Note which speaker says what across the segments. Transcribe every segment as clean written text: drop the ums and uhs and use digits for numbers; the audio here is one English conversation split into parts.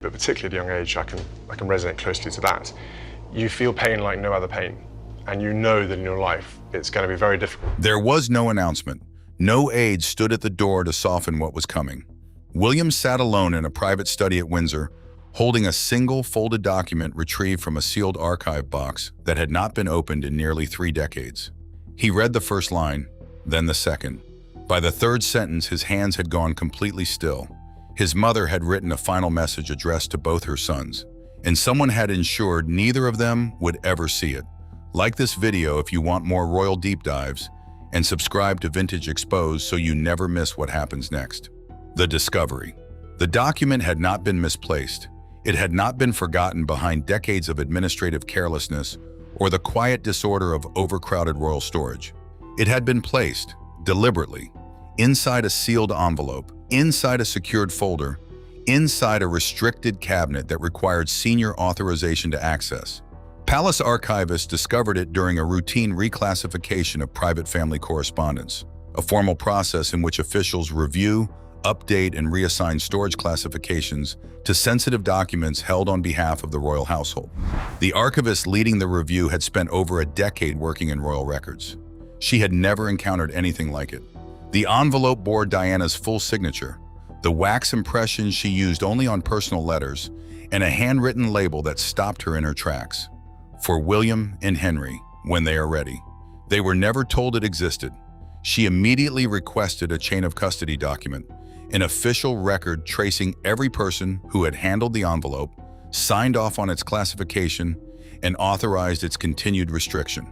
Speaker 1: but particularly at a young age, I can resonate closely to that. You feel pain like no other pain, and you know that in your life it's going to be very difficult.
Speaker 2: There was no announcement. No aide stood at the door to soften what was coming. William sat alone in a private study at Windsor, holding a single folded document retrieved from a sealed archive box that had not been opened in nearly 3 decades. He read the first line, then the second. By the third sentence, his hands had gone completely still. His mother had written a final message addressed to both her sons, and someone had ensured neither of them would ever see it. Like this video if you want more royal deep dives, and subscribe to Vintage Exposed so you never miss what happens next. The discovery. The document had not been misplaced. It had not been forgotten behind decades of administrative carelessness or the quiet disorder of overcrowded royal storage. It had been placed, deliberately, inside a sealed envelope, inside a secured folder, inside a restricted cabinet that required senior authorization to access. Palace archivists discovered it during a routine reclassification of private family correspondence, a formal process in which officials review, update, and reassign storage classifications to sensitive documents held on behalf of the royal household. The archivist leading the review had spent over a decade working in royal records. She had never encountered anything like it. The envelope bore Diana's full signature, the wax impressions she used only on personal letters, and a handwritten label that stopped her in her tracks. For William and Henry, when they are ready. They were never told it existed. She immediately requested a chain of custody document, an official record tracing every person who had handled the envelope, signed off on its classification, and authorized its continued restriction.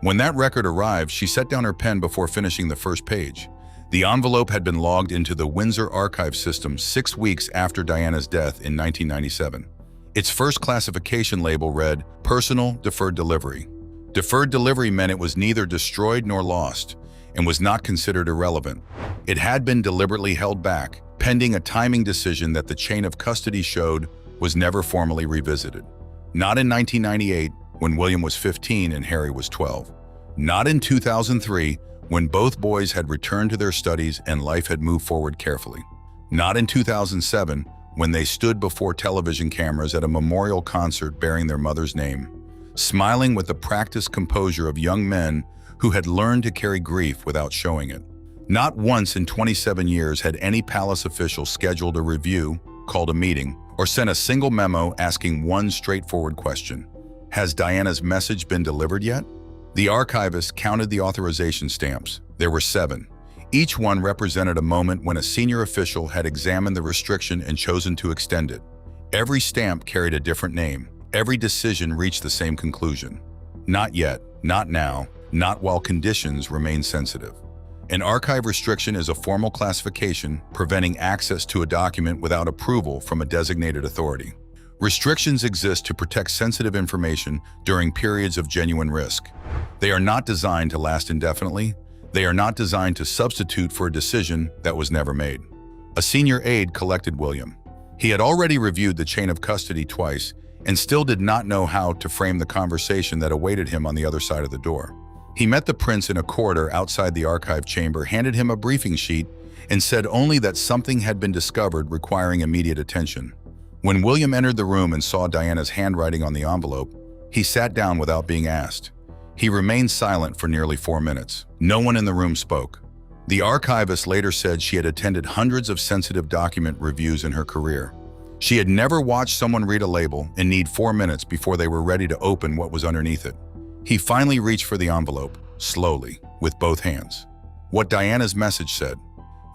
Speaker 2: When that record arrived, she set down her pen before finishing the first page. The envelope had been logged into the Windsor archive system 6 weeks after Diana's death in 1997. Its first classification label read, "Personal Deferred Delivery." Deferred delivery meant it was neither destroyed nor lost, and was not considered irrelevant. It had been deliberately held back, pending a timing decision that the chain of custody showed was never formally revisited. Not in 1998, when William was 15 and Harry was 12. Not in 2003, when both boys had returned to their studies and life had moved forward carefully. Not in 2007, when they stood before television cameras at a memorial concert bearing their mother's name, smiling with the practiced composure of young men who had learned to carry grief without showing it. Not once in 27 years had any palace official scheduled a review, called a meeting, or sent a single memo asking one straightforward question: has Diana's message been delivered yet? The archivist counted the authorization stamps. There were 7. Each one represented a moment when a senior official had examined the restriction and chosen to extend it. Every stamp carried a different name. Every decision reached the same conclusion. Not yet, not now, not while conditions remain sensitive. An archive restriction is a formal classification preventing access to a document without approval from a designated authority. Restrictions exist to protect sensitive information during periods of genuine risk. They are not designed to last indefinitely. They are not designed to substitute for a decision that was never made. A senior aide collected William. He had already reviewed the chain of custody twice and still did not know how to frame the conversation that awaited him on the other side of the door. He met the prince in a corridor outside the archive chamber, handed him a briefing sheet, and said only that something had been discovered requiring immediate attention. When William entered the room and saw Diana's handwriting on the envelope, he sat down without being asked. He remained silent for nearly 4 minutes. No one in the room spoke. The archivist later said she had attended hundreds of sensitive document reviews in her career. She had never watched someone read a label and need 4 minutes before they were ready to open what was underneath it. He finally reached for the envelope, slowly, with both hands. What Diana's message said.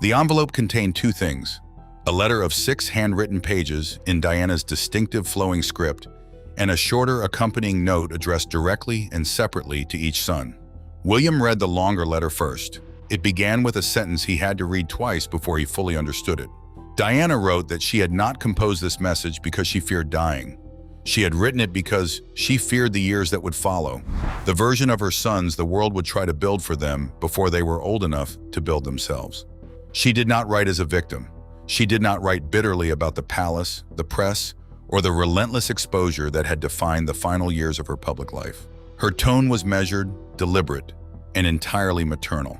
Speaker 2: The envelope contained 2 things: a letter of 6 handwritten pages in Diana's distinctive flowing script, and a shorter accompanying note addressed directly and separately to each son. William read the longer letter first. It began with a sentence he had to read twice before he fully understood it. Diana wrote that she had not composed this message because she feared dying. She had written it because she feared the years that would follow, the version of her sons the world would try to build for them before they were old enough to build themselves. She did not write as a victim. She did not write bitterly about the palace, the press, or the relentless exposure that had defined the final years of her public life. Her tone was measured, deliberate, and entirely maternal.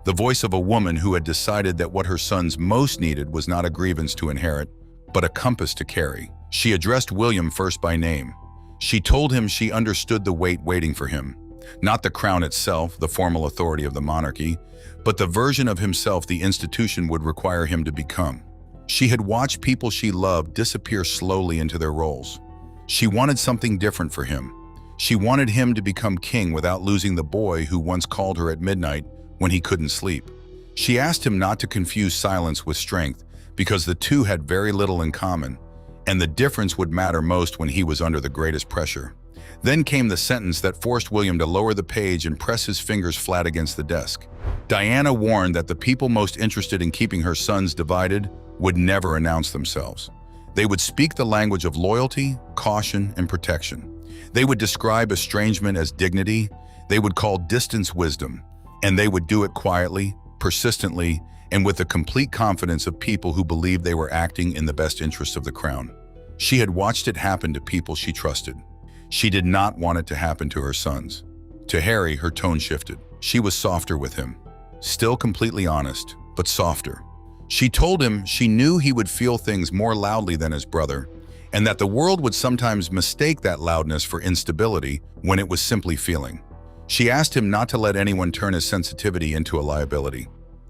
Speaker 2: The voice of a woman who had decided that what her sons most needed was not a grievance to inherit, but a compass to carry. She addressed William first by name. She told him she understood the weight waiting for him. Not the crown itself, the formal authority of the monarchy, but the version of himself the institution would require him to become. She had watched people she loved disappear slowly into their roles. She wanted something different for him. She wanted him to become king without losing the boy who once called her at midnight when he couldn't sleep. She asked him not to confuse silence with strength because the two had very little in common, and the difference would matter most when he was under the greatest pressure. Then came the sentence that forced William to lower the page and press his fingers flat against the desk. Diana warned that the people most interested in keeping her sons divided would never announce themselves. They would speak the language of loyalty, caution, and protection. They would describe estrangement as dignity. They would call distance wisdom, and they would do it quietly, persistently, and with the complete confidence of people who believed they were acting in the best interests of the crown. She had watched it happen to people she trusted. She did not want it to happen to her sons. To Harry, her tone shifted. She was softer with him. Still completely honest, but softer. She told him she knew he would feel things more loudly than his brother, and that the world would sometimes mistake that loudness for instability when it was simply feeling. She asked him not to let anyone turn his sensitivity into a liability.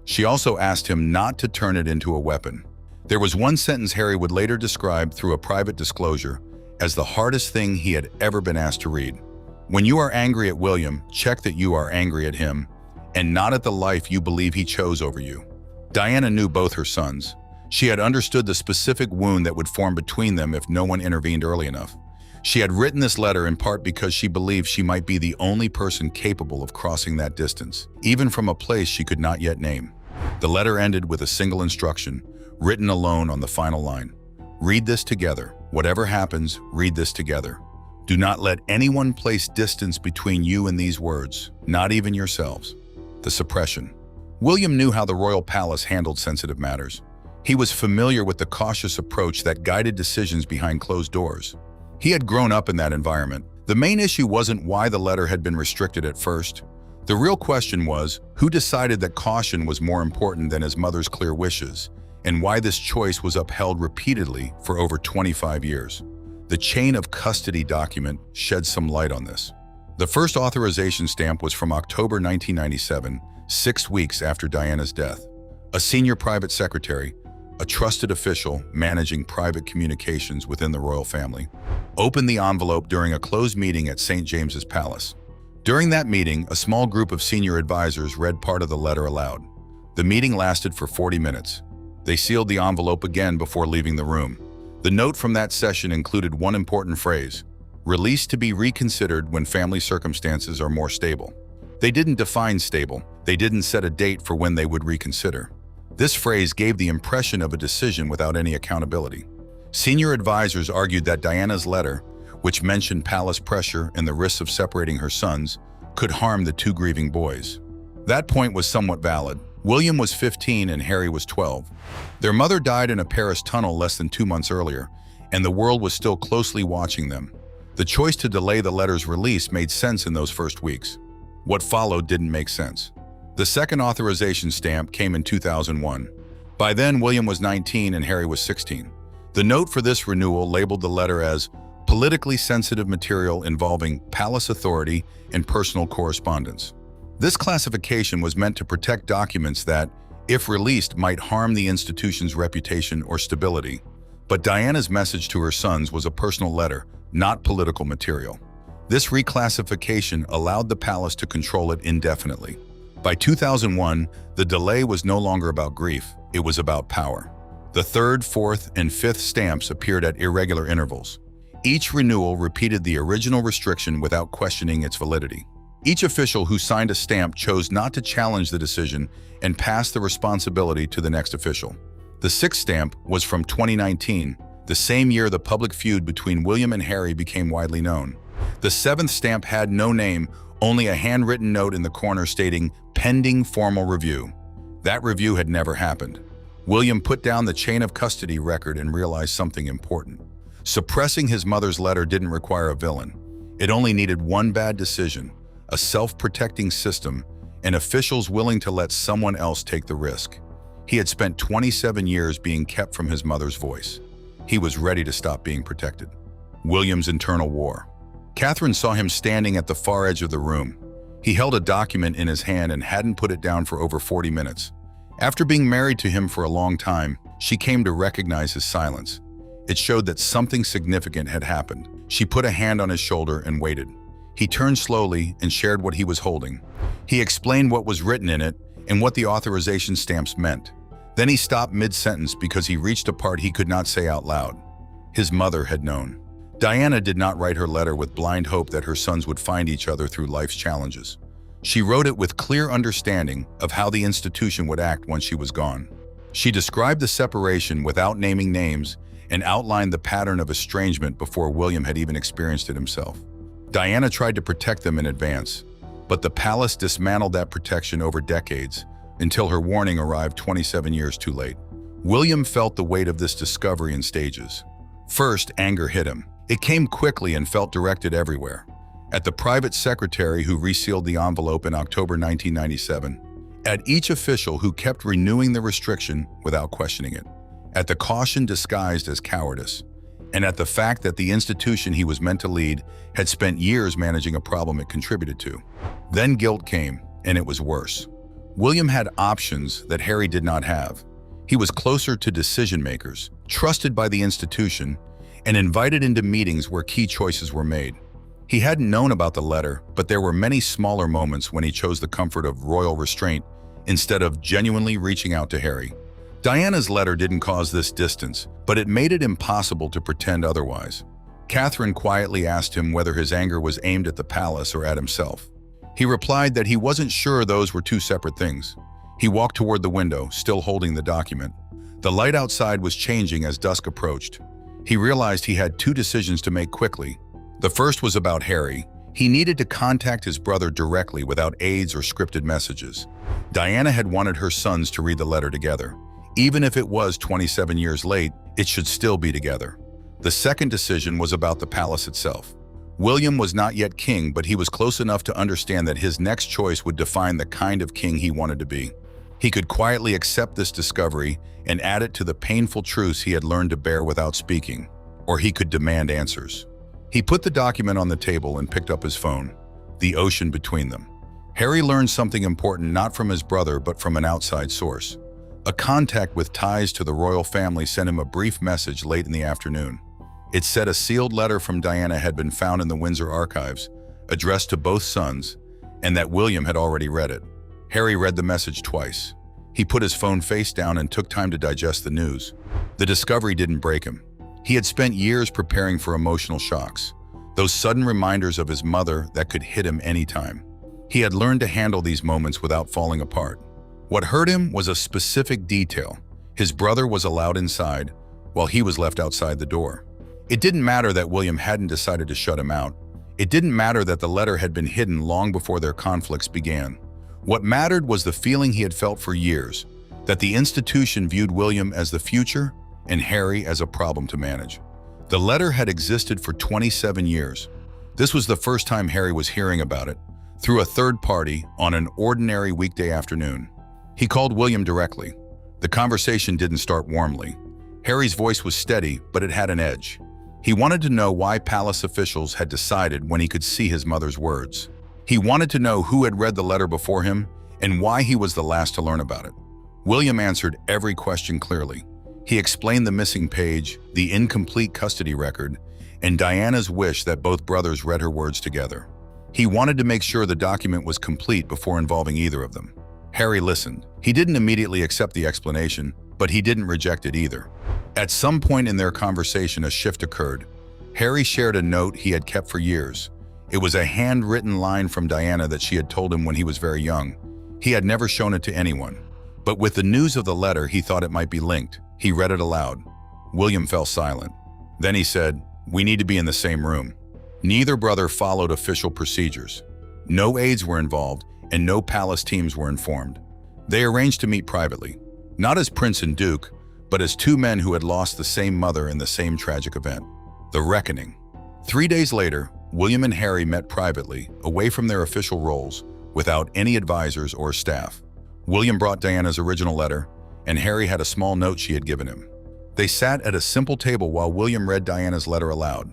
Speaker 2: She also asked him not to turn it into a weapon. There was one sentence Harry would later describe through a private disclosure as the hardest thing he had ever been asked to read. When you are angry at William, check that you are angry at him, and not at the life you believe he chose over you. Diana knew both her sons. She had understood the specific wound that would form between them if no one intervened early enough. She had written this letter in part because she believed she might be the only person capable of crossing that distance, even from a place she could not yet name. The letter ended with a single instruction, written alone on the final line. Read this together. Whatever happens, read this together. Do not let anyone place distance between you and these words, not even yourselves. The suppression. William knew how the royal palace handled sensitive matters. He was familiar with the cautious approach that guided decisions behind closed doors. He had grown up in that environment. The main issue wasn't why the letter had been restricted at first. The real question was, who decided that caution was more important than his mother's clear wishes, and why this choice was upheld repeatedly for over 25 years. The chain of custody document sheds some light on this. The first authorization stamp was from October 1997, 6 weeks after Diana's death. A senior private secretary, a trusted official managing private communications within the royal family, opened the envelope during a closed meeting at St. James's Palace. During that meeting, a small group of senior advisors read part of the letter aloud. The meeting lasted for 40 minutes. They sealed the envelope again before leaving the room. The note from that session included one important phrase: release to be reconsidered when family circumstances are more stable. They didn't define stable. They didn't set a date for when they would reconsider. This phrase gave the impression of a decision without any accountability. Senior advisors argued that Diana's letter, which mentioned palace pressure and the risks of separating her sons, could harm the two grieving boys. That point was somewhat valid. William was 15 and Harry was 12. Their mother died in a Paris tunnel less than 2 months earlier, and the world was still closely watching them. The choice to delay the letter's release made sense in those first weeks. What followed didn't make sense. The second authorization stamp came in 2001. By then, William was 19 and Harry was 16. The note for this renewal labeled the letter as politically sensitive material involving palace authority and personal correspondence. This classification was meant to protect documents that, if released, might harm the institution's reputation or stability. But Diana's message to her sons was a personal letter, not political material. This reclassification allowed the palace to control it indefinitely. By 2001, the delay was no longer about grief, it was about power. The third, fourth, and fifth stamps appeared at irregular intervals. Each renewal repeated the original restriction without questioning its validity. Each official who signed a stamp chose not to challenge the decision and passed the responsibility to the next official. The sixth stamp was from 2019, the same year the public feud between William and Harry became widely known. The seventh stamp had no name, only a handwritten note in the corner stating, "Pending formal review." That review had never happened. William put down the chain of custody record and realized something important. Suppressing his mother's letter didn't require a villain. It only needed one bad decision, a self-protecting system, and officials willing to let someone else take the risk. He had spent 27 years being kept from his mother's voice. He was ready to stop being protected. William's internal war. Catherine saw him standing at the far edge of the room. He held a document in his hand and hadn't put it down for over 40 minutes. After being married to him for a long time, she came to recognize his silence. It showed that something significant had happened. She put a hand on his shoulder and waited. He turned slowly and shared what he was holding. He explained what was written in it and what the authorization stamps meant. Then he stopped mid-sentence because he reached a part he could not say out loud. His mother had known. Diana did not write her letter with blind hope that her sons would find each other through life's challenges. She wrote it with clear understanding of how the institution would act once she was gone. She described the separation without naming names and outlined the pattern of estrangement before William had even experienced it himself. Diana tried to protect them in advance, but the palace dismantled that protection over decades until her warning arrived 27 years too late. William felt the weight of this discovery in stages. First, anger hit him. It came quickly and felt directed everywhere. At the private secretary who resealed the envelope in October 1997, at each official who kept renewing the restriction without questioning it, at the caution disguised as cowardice, and at the fact that the institution he was meant to lead had spent years managing a problem it contributed to. Then guilt came, and it was worse. William had options that Harry did not have. He was closer to decision-makers, trusted by the institution, and invited into meetings where key choices were made. He hadn't known about the letter, but there were many smaller moments when he chose the comfort of royal restraint instead of genuinely reaching out to Harry. Diana's letter didn't cause this distance, but it made it impossible to pretend otherwise. Catherine quietly asked him whether his anger was aimed at the palace or at himself. He replied that he wasn't sure those were two separate things. He walked toward the window, still holding the document. The light outside was changing as dusk approached. He realized he had two decisions to make quickly. The first was about Harry. He needed to contact his brother directly without aides or scripted messages. Diana had wanted her sons to read the letter together. Even if it was 27 years late, it should still be together. The second decision was about the palace itself. William was not yet king, but he was close enough to understand that his next choice would define the kind of king he wanted to be. He could quietly accept this discovery and add it to the painful truths he had learned to bear without speaking, or he could demand answers. He put the document on the table and picked up his phone. The ocean between them. Harry learned something important not from his brother but from an outside source. A contact with ties to the royal family sent him a brief message late in the afternoon. It said a sealed letter from Diana had been found in the Windsor archives, addressed to both sons, and that William had already read it. Harry read the message twice. He put his phone face down and took time to digest the news. The discovery didn't break him. He had spent years preparing for emotional shocks, those sudden reminders of his mother that could hit him anytime. He had learned to handle these moments without falling apart. What hurt him was a specific detail. His brother was allowed inside, while he was left outside the door. It didn't matter that William hadn't decided to shut him out. It didn't matter that the letter had been hidden long before their conflicts began. What mattered was the feeling he had felt for years, that the institution viewed William as the future and Harry as a problem to manage. The letter had existed for 27 years. This was the first time Harry was hearing about it, through a third party on an ordinary weekday afternoon. He called William directly. The conversation didn't start warmly. Harry's voice was steady, but it had an edge. He wanted to know why palace officials had decided when he could see his mother's words. He wanted to know who had read the letter before him and why he was the last to learn about it. William answered every question clearly. He explained the missing page, the incomplete custody record, and Diana's wish that both brothers read her words together. He wanted to make sure the document was complete before involving either of them. Harry listened. He didn't immediately accept the explanation, but he didn't reject it either. At some point in their conversation, a shift occurred. Harry shared a note he had kept for years. It was a handwritten line from Diana that she had told him when he was very young. He had never shown it to anyone. But with the news of the letter, he thought it might be linked. He read it aloud. William fell silent. Then he said, "We need to be in the same room." Neither brother followed official procedures. No aides were involved, and no palace teams were informed. They arranged to meet privately, not as prince and duke, but as two men who had lost the same mother in the same tragic event. The reckoning. 3 days later, William and Harry met privately, away from their official roles, without any advisors or staff. William brought Diana's original letter, and Harry had a small note she had given him. They sat at a simple table while William read Diana's letter aloud.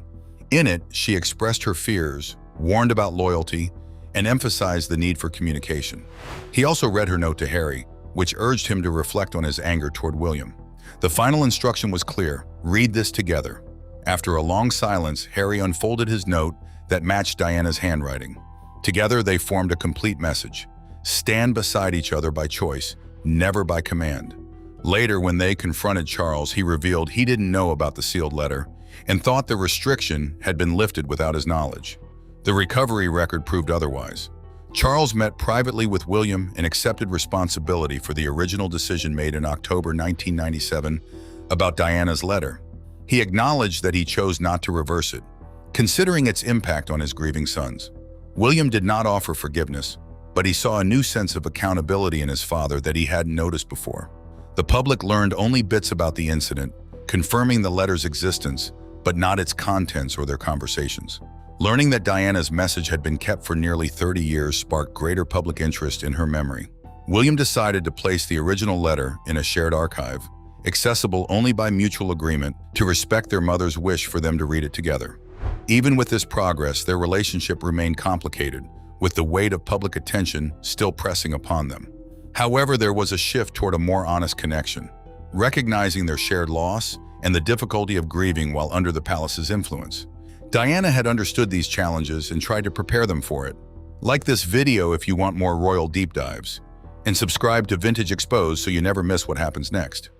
Speaker 2: In it, she expressed her fears, warned about loyalty, and emphasized the need for communication. He also read her note to Harry, which urged him to reflect on his anger toward William. The final instruction was clear: read this together. After a long silence, Harry unfolded his note that matched Diana's handwriting. Together, they formed a complete message: stand beside each other by choice, never by command. Later, when they confronted Charles, he revealed he didn't know about the sealed letter and thought the restriction had been lifted without his knowledge. The recovery record proved otherwise. Charles met privately with William and accepted responsibility for the original decision made in October 1997 about Diana's letter. He acknowledged that he chose not to reverse it, considering its impact on his grieving sons. William did not offer forgiveness, but he saw a new sense of accountability in his father that he hadn't noticed before. The public learned only bits about the incident, confirming the letter's existence, but not its contents or their conversations. Learning that Diana's message had been kept for nearly 30 years sparked greater public interest in her memory. William decided to place the original letter in a shared archive, accessible only by mutual agreement, to respect their mother's wish for them to read it together. Even with this progress, their relationship remained complicated, with the weight of public attention still pressing upon them. However, there was a shift toward a more honest connection, recognizing their shared loss and the difficulty of grieving while under the palace's influence. Diana had understood these challenges and tried to prepare them for it. Like this video if you want more royal deep dives, and subscribe to Vintage Exposed so you never miss what happens next.